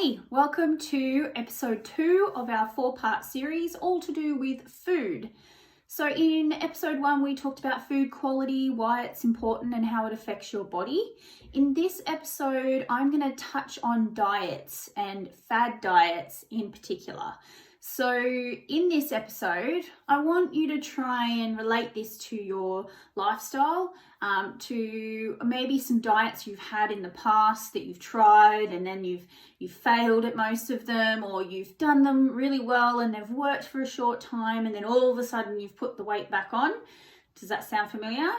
Hey, welcome to episode 2 of our 4-part series, all to do with food. So in episode 1, we talked about food quality, why it's important and how it affects your body. In this episode, I'm going to touch on diets and fad diets in particular. So in this episode, I want you to try and relate this to your lifestyle, to maybe some diets you've had in the past that you've tried and then you've failed at most of them, or you've done them really well and they've worked for a short time and then all of a sudden you've put the weight back on. Does that sound familiar?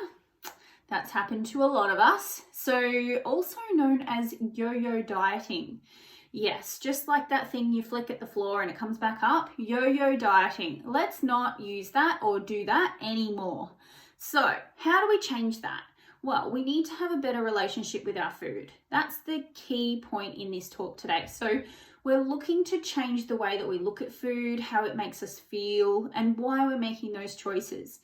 That's happened to a lot of us. So also known as yo-yo dieting. Yes, just like that thing you flick at the floor and it comes back up, yo-yo dieting. Let's not use that or do that anymore. So how do we change that? Well, we need to have a better relationship with our food. That's the key point in this talk today. So we're looking to change the way that we look at food, how it makes us feel, and why we're making those choices.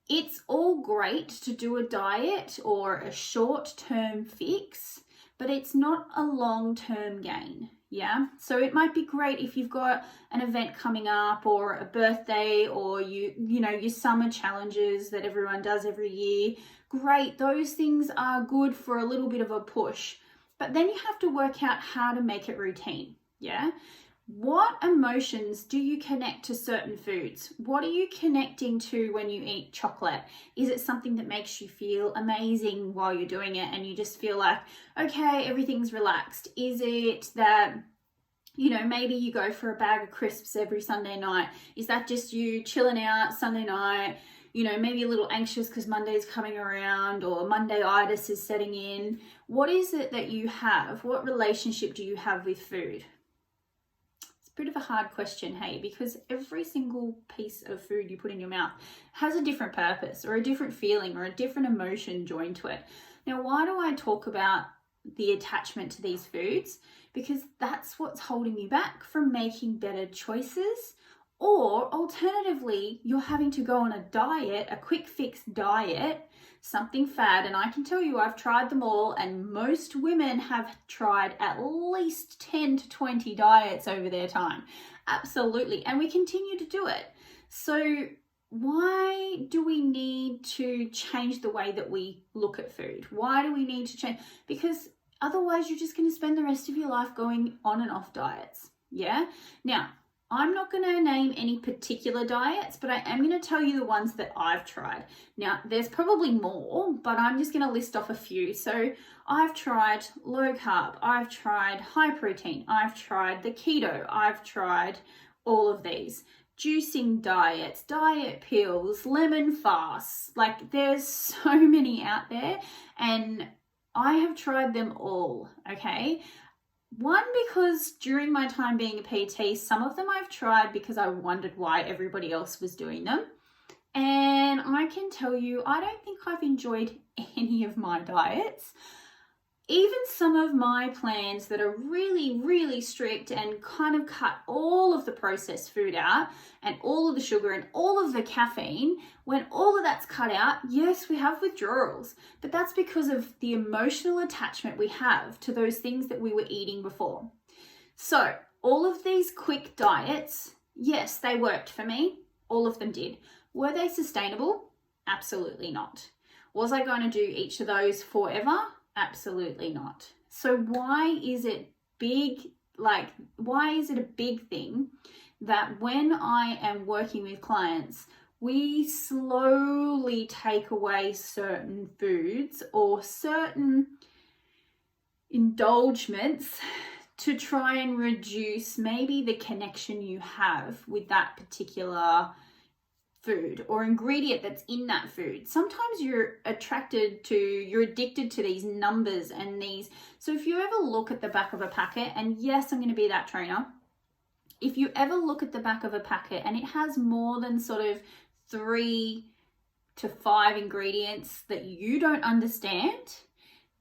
It's all great to do a diet or a short-term fix, but it's not a long-term gain, yeah? So it might be great if you've got an event coming up or a birthday or your summer challenges that everyone does every year. Great, those things are good for a little bit of a push, but then you have to work out how to make it routine, yeah? What emotions do you connect to certain foods? What are you connecting to when you eat chocolate? Is it something that makes you feel amazing while you're doing it and you just feel like, okay, everything's relaxed? Is it that, maybe you go for a bag of crisps every Sunday night? Is that just you chilling out Sunday night? Maybe a little anxious because Monday's coming around or Monday-itis is setting in. What is it that you have? What relationship do you have with food? Bit of a hard question, hey, because every single piece of food you put in your mouth has a different purpose or a different feeling or a different emotion joined to it. Now, why do I talk about the attachment to these foods? Because that's what's holding you back from making better choices, or alternatively, you're having to go on a diet, a quick fix diet, something fad, and I can tell you I've tried them all, and most women have tried at least 10 to 20 diets over their time. Absolutely, and we continue to do it. So why do we need to change the way that we look at food? Why do we need to change? Because otherwise you're just going to spend the rest of your life going on and off diets, yeah? Now, I'm not going to name any particular diets, but I am going to tell you the ones that I've tried. Now, there's probably more, but I'm just going to list off a few. So I've tried low carb, I've tried high protein, I've tried the keto, I've tried all of these. Juicing diets, diet pills, lemon fasts, like there's so many out there and I have tried them all, okay? One, because during my time being a PT, some of them I've tried because I wondered why everybody else was doing them. And I can tell you, I don't think I've enjoyed any of my diets. Even some of my plans that are really, really strict and kind of cut all of the processed food out and all of the sugar and all of the caffeine, when all of that's cut out, yes, we have withdrawals, but that's because of the emotional attachment we have to those things that we were eating before. So all of these quick diets, yes, they worked for me. All of them did. Were they sustainable? Absolutely not. Was I going to do each of those forever? Absolutely not. So why is it big? Why is it a big thing that when I am working with clients, we slowly take away certain foods or certain indulgements to try and reduce maybe the connection you have with that particular food or ingredient that's in that food. Sometimes you're addicted to these numbers and these. So if you ever look at the back of a packet, and yes, I'm going to be that trainer. If you ever look at the back of a packet and it has more than sort of 3 to 5 ingredients that you don't understand,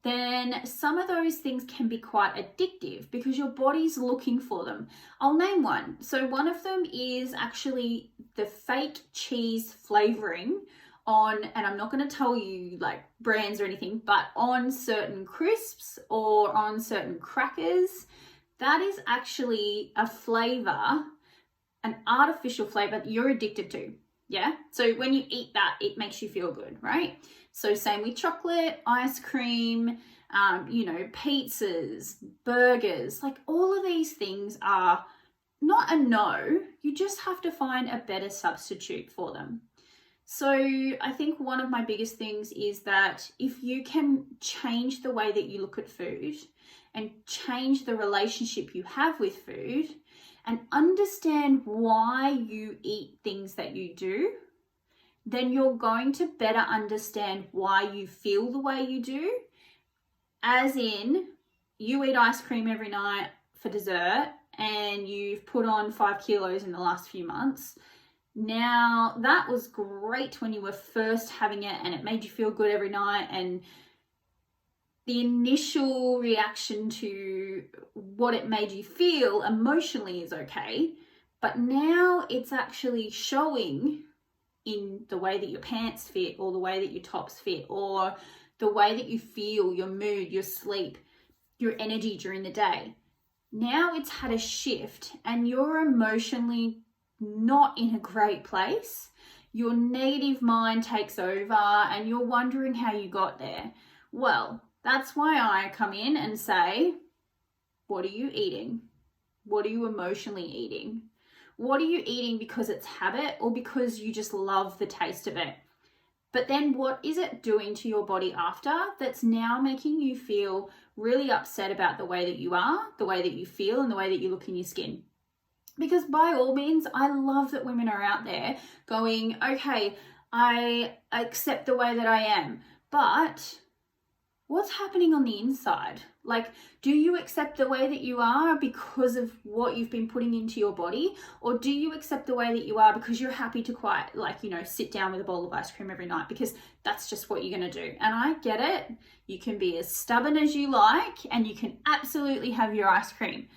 then some of those things can be quite addictive because your body's looking for them. I'll name one. So one of them is actually the fake cheese flavoring on, and I'm not going to tell you like brands or anything, but on certain crisps or on certain crackers. that is actually a flavor, an artificial flavor that you're addicted to. Yeah. So when you eat that, it makes you feel good, right? So same with chocolate, ice cream, pizzas, burgers, like all of these things are not a no. You just have to find a better substitute for them. So I think one of my biggest things is that if you can change the way that you look at food and change the relationship you have with food and understand why you eat things that you do, then you're going to better understand why you feel the way you do. As in, you eat ice cream every night for dessert and you've put on 5 kilos in the last few months. Now, that was great when you were first having it and it made you feel good every night, and the initial reaction to what it made you feel emotionally is okay, but now it's actually showing in the way that your pants fit or the way that your tops fit or the way that you feel, your mood, your sleep, your energy during the day. Now it's had a shift and you're emotionally not in a great place. Your negative mind takes over and you're wondering how you got there. Well, that's why I come in and say, what are you eating? What are you emotionally eating? What are you eating because it's habit or because you just love the taste of it? But then what is it doing to your body after that's now making you feel really upset about the way that you are, the way that you feel, and the way that you look in your skin? Because by all means, I love that women are out there going, okay, I accept the way that I am, but what's happening on the inside? Like, do you accept the way that you are because of what you've been putting into your body? Or do you accept the way that you are because you're happy to sit down with a bowl of ice cream every night because that's just what you're going to do? And I get it. You can be as stubborn as you like and you can absolutely have your ice cream.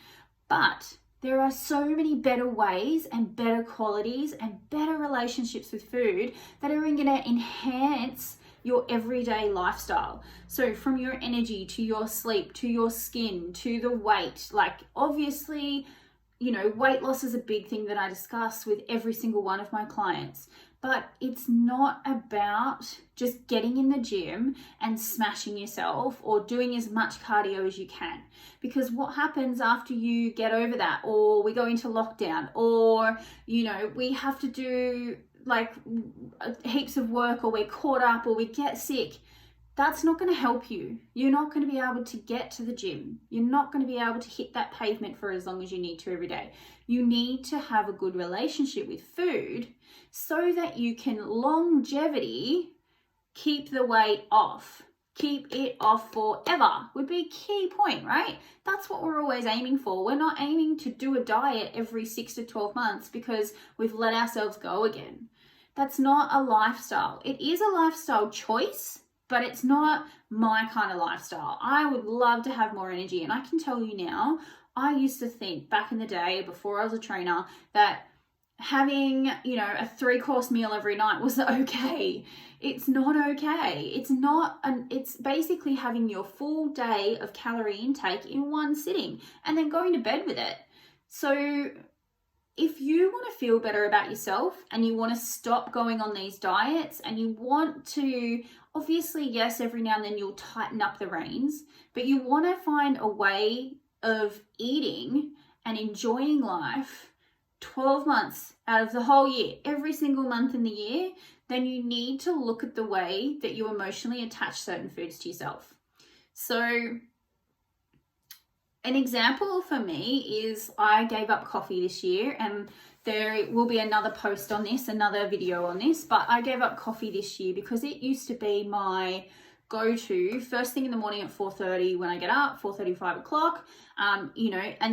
But there are so many better ways and better qualities and better relationships with food that are going to enhance your everyday lifestyle. So from your energy to your sleep, to your skin, to the weight, like obviously, weight loss is a big thing that I discuss with every single one of my clients, but it's not about just getting in the gym and smashing yourself or doing as much cardio as you can. Because what happens after you get over that, or we go into lockdown, or, we have to do heaps of work, or we're caught up, or we get sick, that's not going to help you. You're not going to be able to get to the gym. You're not going to be able to hit that pavement for as long as you need to every day. You need to have a good relationship with food so that you can longevity keep the weight off. Keep it off forever would be a key point, right? That's what we're always aiming for. We're not aiming to do a diet every 6 to 12 months because we've let ourselves go again. That's not a lifestyle. It is a lifestyle choice, but it's not my kind of lifestyle. I would love to have more energy. And I can tell you now, I used to think back in the day before I was a trainer that having, a 3-course meal every night was okay. It's not okay. It's basically having your full day of calorie intake in one sitting and then going to bed with it. So if you want to feel better about yourself and you want to stop going on these diets and you want to, obviously, yes, every now and then you'll tighten up the reins, but you want to find a way of eating and enjoying life 12 months out of the whole year, every single month in the year, then you need to look at the way that you emotionally attach certain foods to yourself. So an example for me is I gave up coffee this year, and there will be another post on this, another video on this, but I gave up coffee this year because it used to be my go-to first thing in the morning at 4:30 when I get up, 4:30, 5 o'clock, and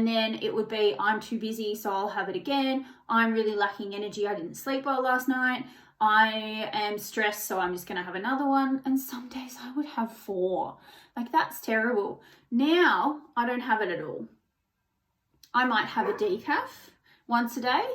then it would be, I'm too busy, so I'll have it again. I'm really lacking energy. I didn't sleep well last night. I am stressed, so I'm just going to have another one. And some days I would have 4. Like, that's terrible. Now I don't have it at all. I might have a decaf once a day,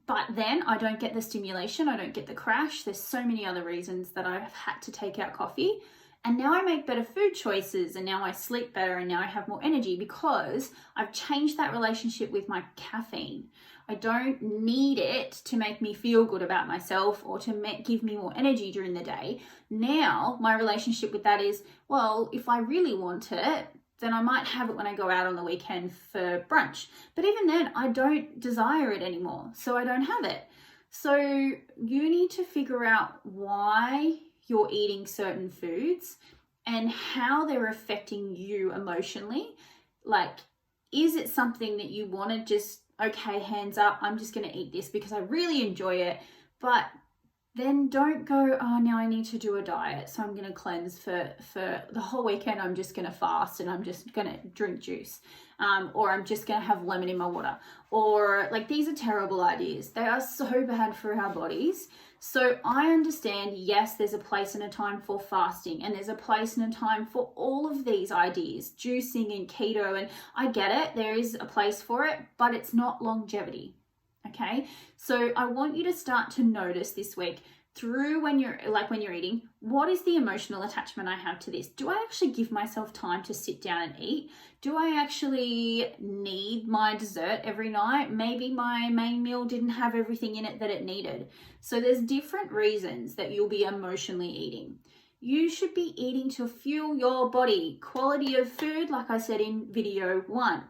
but then I don't get the stimulation. I don't get the crash. There's so many other reasons that I've had to take out coffee. And now I make better food choices, and now I sleep better, and now I have more energy because I've changed that relationship with my caffeine. I don't need it to make me feel good about myself or to give me more energy during the day. Now my relationship with that is, well, if I really want it, then I might have it when I go out on the weekend for brunch. But even then, I don't desire it anymore, so I don't have it. So you need to figure out why you're eating certain foods and how they're affecting you emotionally. Like, is it something that you want to just, okay, hands up, I'm just going to eat this because I really enjoy it, but then don't go, oh, now I need to do a diet, so I'm going to cleanse for the whole weekend. I'm just going to fast and I'm just going to drink juice, or I'm just going to have lemon in my water, or like, these are terrible ideas. They are so bad for our bodies. So I understand, yes, there's a place and a time for fasting, and there's a place and a time for all of these ideas, juicing and keto, and I get it, there is a place for it, but it's not longevity. Okay, so I want you to start to notice this week through when you're eating, what is the emotional attachment I have to this? Do I actually give myself time to sit down and eat? Do I actually need my dessert every night? Maybe my main meal didn't have everything in it that it needed. So there's different reasons that you'll be emotionally eating. You should be eating to fuel your body. Quality of food, like I said in video 1.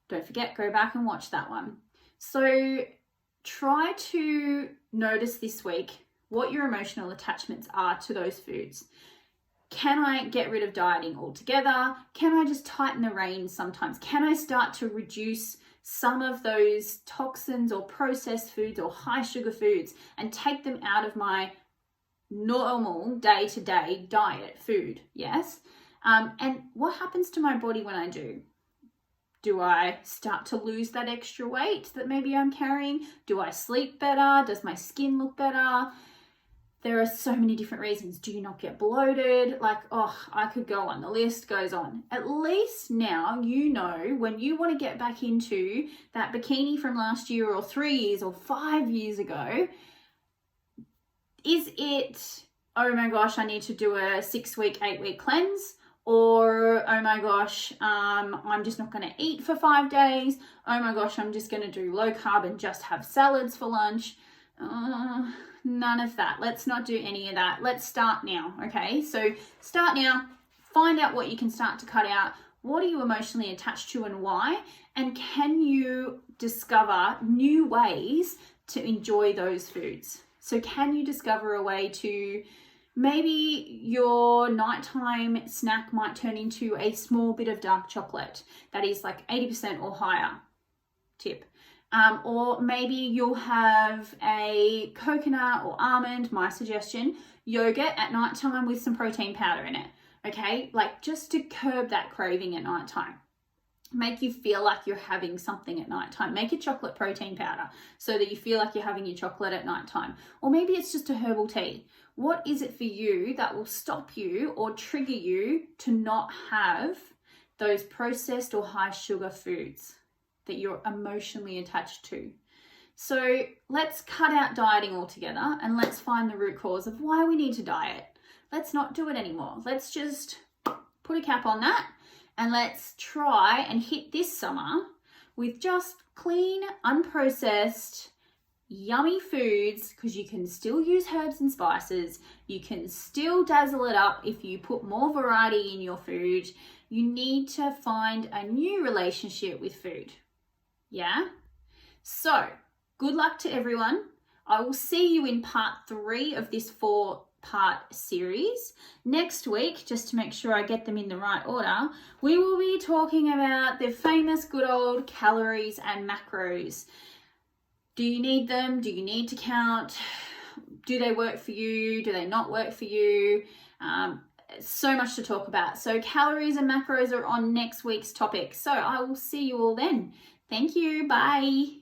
Don't forget, go back and watch that one. So try to notice this week what your emotional attachments are to those foods. Can I get rid of dieting altogether? Can I just tighten the reins sometimes? Can I start to reduce some of those toxins or processed foods or high sugar foods and take them out of my normal day-to-day diet food? Yes. And what happens to my body when I do? Do I start to lose that extra weight that maybe I'm carrying? Do I sleep better? Does my skin look better? There are so many different reasons. Do you not get bloated? Like, oh, I could go on. The list goes on. At least now you know when you want to get back into that bikini from last year or 3 years or 5 years ago, is it, oh my gosh, I need to do a 6-week, 8-week cleanse? Or, oh my gosh, I'm just not going to eat for 5 days. Oh my gosh, I'm just going to do low carb and just have salads for lunch. None of that. Let's not do any of that. Let's start now, okay? So start now. Find out what you can start to cut out. What are you emotionally attached to and why? And can you discover new ways to enjoy those foods? So can you discover a way to, maybe your nighttime snack might turn into a small bit of dark chocolate that is like 80% or higher, tip. Or maybe you'll have a coconut or almond, my suggestion, yogurt at nighttime with some protein powder in it, okay? Like, just to curb that craving at nighttime. Make you feel like you're having something at nighttime. Make a chocolate protein powder so that you feel like you're having your chocolate at nighttime. Or maybe it's just a herbal tea. What is it for you that will stop you or trigger you to not have those processed or high sugar foods that you're emotionally attached to? So let's cut out dieting altogether and let's find the root cause of why we need to diet. Let's not do it anymore. Let's just put a cap on that. And let's try and hit this summer with just clean, unprocessed, yummy foods, because you can still use herbs and spices. You can still dazzle it up if you put more variety in your food. You need to find a new relationship with food. Yeah? So, good luck to everyone. I will see you in part 3 of this 4-part series. Next week, just to make sure I get them in the right order, we will be talking about the famous good old calories and macros. Do you need them? Do you need to count? Do they work for you? Do they not work for you? So much to talk about. So calories and macros are on next week's topic. So I will see you all then. Thank you. Bye.